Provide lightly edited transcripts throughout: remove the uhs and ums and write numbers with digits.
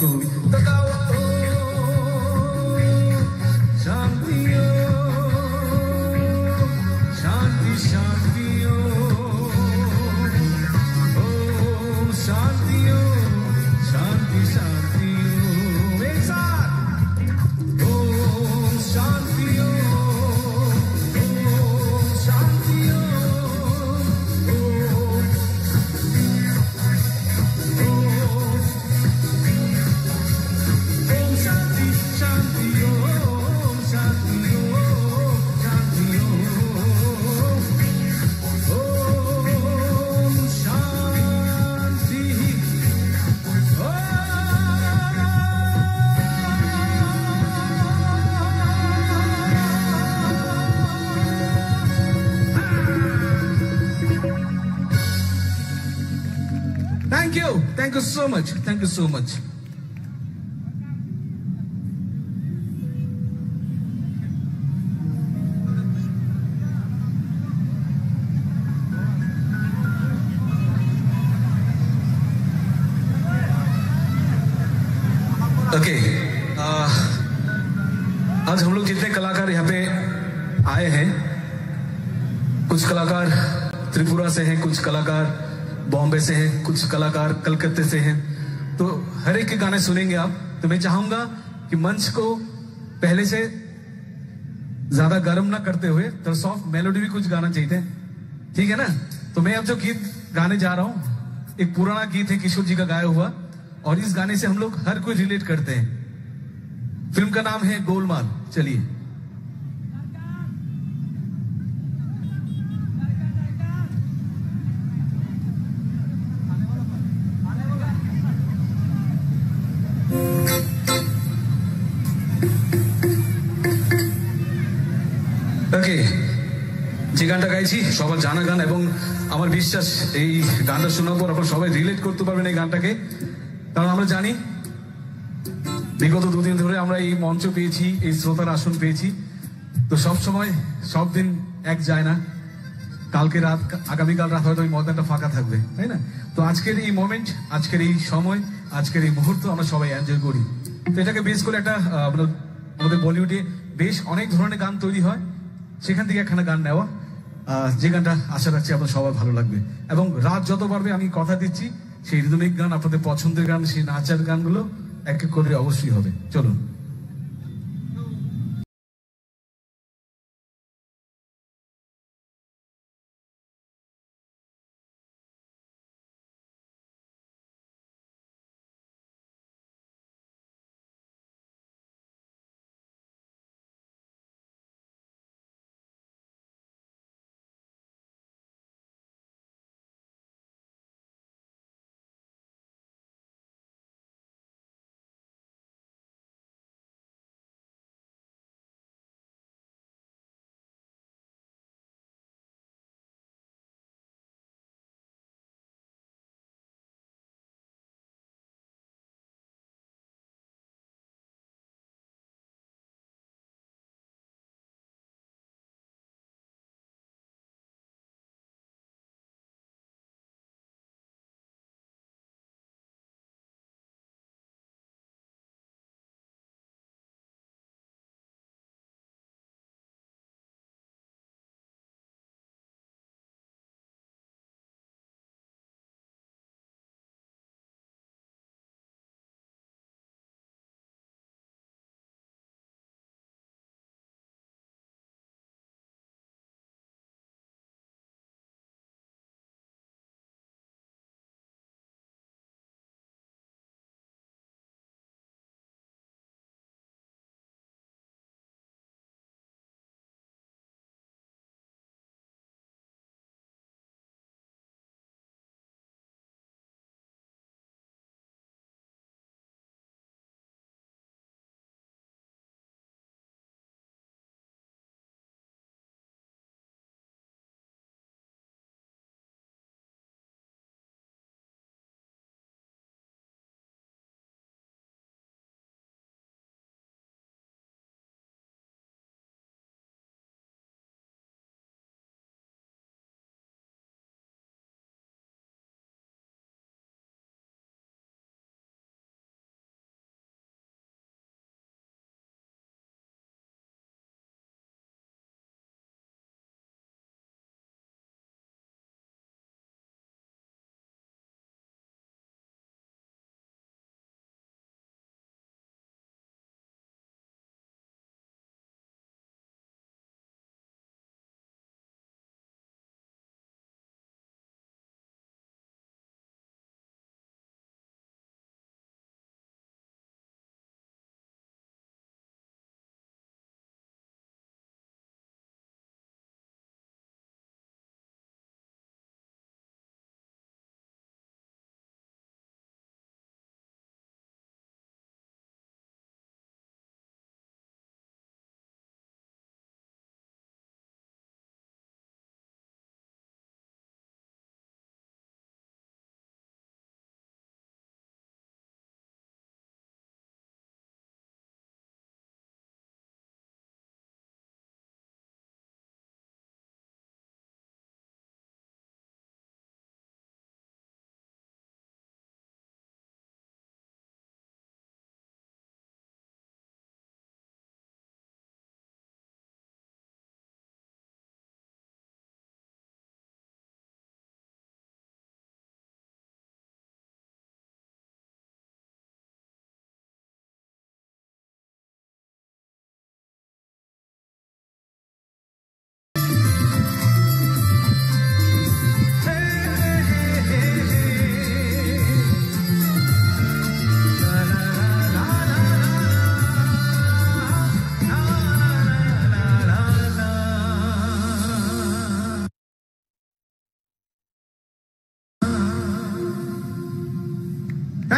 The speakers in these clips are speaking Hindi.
তুমি তো গাও শান্তি শান্তি শান্তি ओम शांति शांति शांति एक साथ Om Shanti Shanti Om Shanti Shanti Om Shanti Shanti Om Shanti Thank you so much. Thank you so much. Okay. आज हम लोग जितने कलाकार यहाँ पे आए हैं, कुछ कलाकार त्रिपुरा से हैं, कुछ कलाकार बॉम्बे से हैं, कुछ कलाकार कलकत्ते से हैं, तो हर एक के गाने सुनेंगे आप। तो मैं चाहूंगा कि मंच को पहले से ज्यादा गर्म ना करते हुए तो सॉफ्ट मेलोडी भी कुछ गाना चाहिए, ठीक है ना? तो मैं अब जो गीत गाने जा रहा हूं एक पुराना गीत है किशोर जी का गाया हुआ, और इस गाने से हम लोग हर कोई रिलेट करते हैं। फिल्म का नाम है गोलमाल। चलिए। ওকে, যে গানটা গাইছি সবার জানা গান, এবং আমার বিশ্বাস এই গানটা শোনার পর আপনারা সবাই রিলেট করতে পারবেন এই গানটাকে। কারণ আমরা জানি বিগত দুদিন ধরে আমরা এই মঞ্চ পেয়েছি, এই শ্রোতার আসন পেয়েছি, তো সব সময় সব দিন এক যায় না। কালকে রাত, আগামীকাল রাত হয়তো ওই ময়দানটা ফাঁকা থাকবে, তাই না? তো আজকের এই মোমেন্ট, আজকের এই সময়, আজকের এই মুহূর্ত আমরা সবাই এনজয় করি। তো এটাকে বেস করে একটা আমাদের বলিউডে বেশ অনেক ধরনের গান তৈরি হয়, সেখান থেকে একখানা গান নেওয়া, যে গানটা আশা রাখছি আপনার সবার ভালো লাগবে। এবং রাত যত পারবে আমি কথা দিচ্ছি সেই রিদমিক গান, আপনাদের পছন্দের গান, সেই নাচার গানগুলো এক এক করে অবশ্যই হবে। চলুন।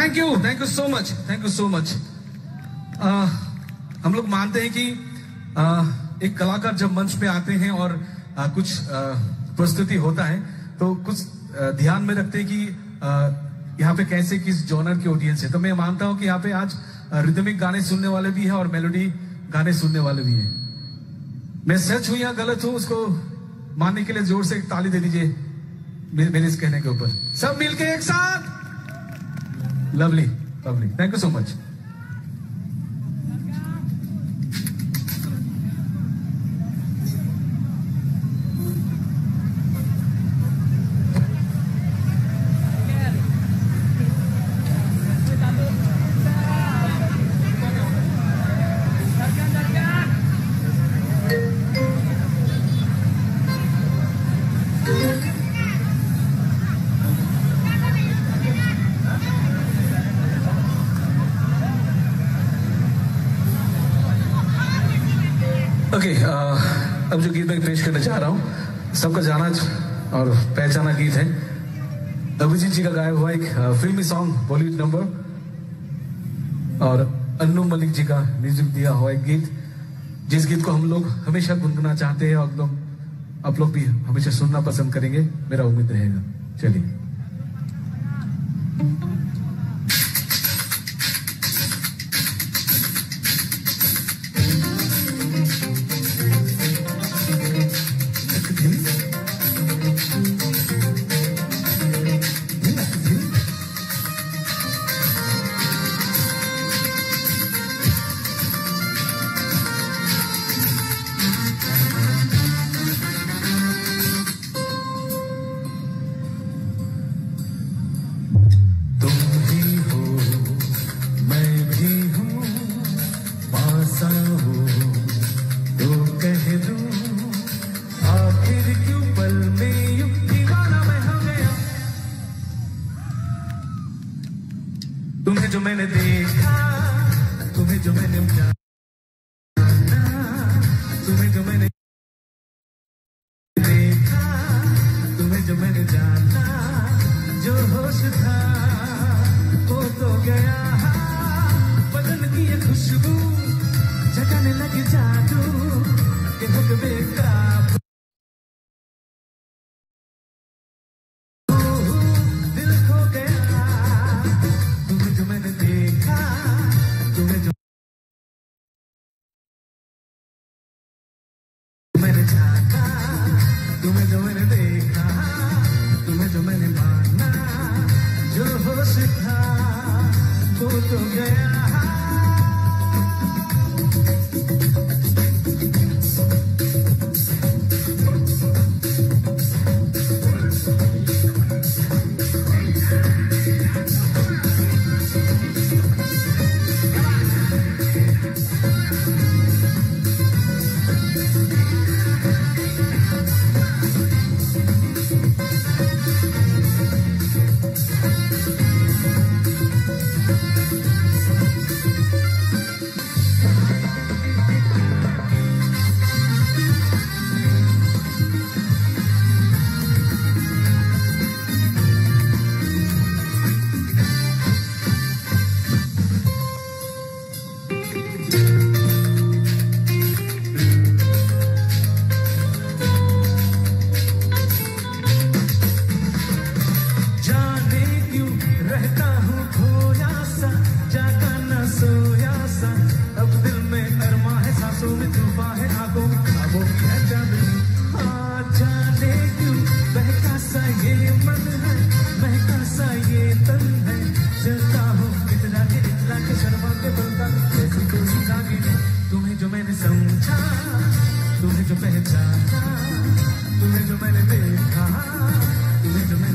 Thank you so much. हम लोग मानते हैं कि एक कलाकार जब मंच पे आते हैं और कुछ प्रस्तुति होता है तो कुछ ध्यान में रखते हैं कि यहाँ पे कैसे किस जॉनर की ऑडियंस है। तो मैं मानता हूँ कि यहाँ पे आज रिदमिक गाने सुनने वाले भी हैं और मेलोडी गाने सुनने वाले भी हैं। मैं सच हूं या गलत हूं उसको मानने के लिए जोर से एक ताली दे दीजिए मेरे इस कहने के ऊपर, सब मिलके एक साथ। Lovely, thank you so much. अब जो गीत मैं पेश करने जा रहा हूँ सबका जाना और पहचाना गीत है। अभिजीत जी का गाया हुआ एक फिल्मी सॉन्ग बॉलीवुड नंबर और अन्नू मलिक जी का म्यूजिक दिया हुआ एक गीत, जिस गीत को हम लोग हमेशा गुनगुना चाहते हैं और आप लोग भी हमेशा सुनना पसंद करेंगे, मेरा उम्मीद रहेगा। चलिए। तुम्हें जो मैंने देखा, तुम्हें जो मैंने जाना, तुम्हें जो मैंने देखा, तुम्हें जो मैंने जाना, जो होश था वो तो गया। बदन की ये खुशबू जगाने लगी जादू के हुक्म बेकाबू। तुम्हें जो मैंने देखा, तुम्हें जो मैंने माना, जो होश था वो तो गया। तुम्हें जो मैंने समझा, तुम्हें जो पहचाना, तुम्हें जो मैंने देखा, तुम्हें जो मैंने